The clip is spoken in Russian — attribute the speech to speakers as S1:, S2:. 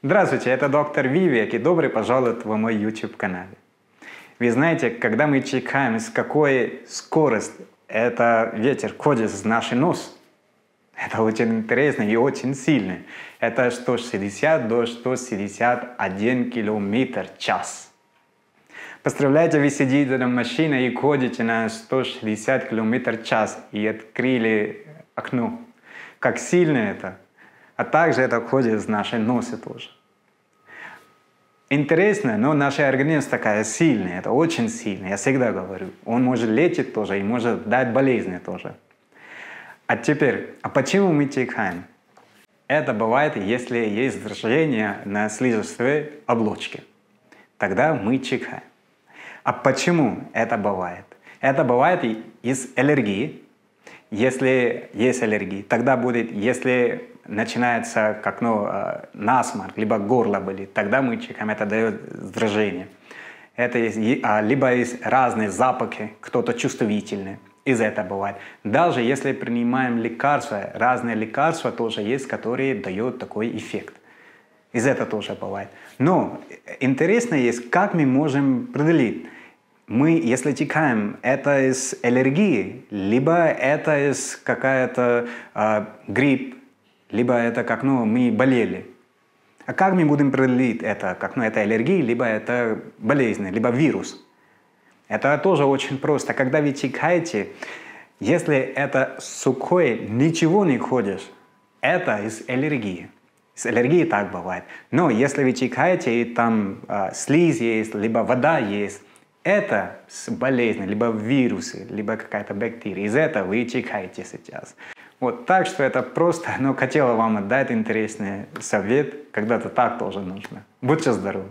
S1: Здравствуйте, это доктор Вивек, и добро пожаловать в мой YouTube-канал. Вы знаете, когда мы чихаем, с какой скоростью этот ветер ходит в наш нос, это очень интересно и очень сильно. Это 160 до 161 км в час. Представляете, вы сидите на машине и ходите на 160 км в час и открыли окно. Как сильно это. А также это ходит в наши носы тоже. Интересно, но наш организм такая сильная, это очень сильно, я всегда говорю. Он может лечить тоже и может дать болезни тоже. А теперь, почему мы чихаем? Это бывает, если есть раздражение на слизистой оболочке. Тогда мы чихаем. А почему это бывает? Это бывает из аллергии. Если есть аллергия, тогда будет, если начинается как насморк, либо горло болит, тогда мы чихаем, это дает раздражение. Это есть, либо есть разные запахи, кто-то чувствительный, из этого бывает. Даже если принимаем лекарства, разные лекарства тоже есть, которые дают такой эффект. Из этого тоже бывает. Но интересно есть, как мы можем определить. Мы, если чихаем, это из аллергии, либо это из какая-то грипп, либо это как мы болели. А как мы будем определить это, как это аллергия, либо это болезнь, либо вирус? Это тоже очень просто. Когда вы чихаете, если это сухое, ничего не ходишь, это из аллергии. С аллергией так бывает. Но если вы чихаете, и там слизь есть, либо вода есть, это болезнь, либо вирусы, либо какая-то бактерия. Из этого вы чихаете сейчас. Вот так что это просто, но хотела вам дать интересный совет, когда-то так тоже нужно. Будьте здоровы!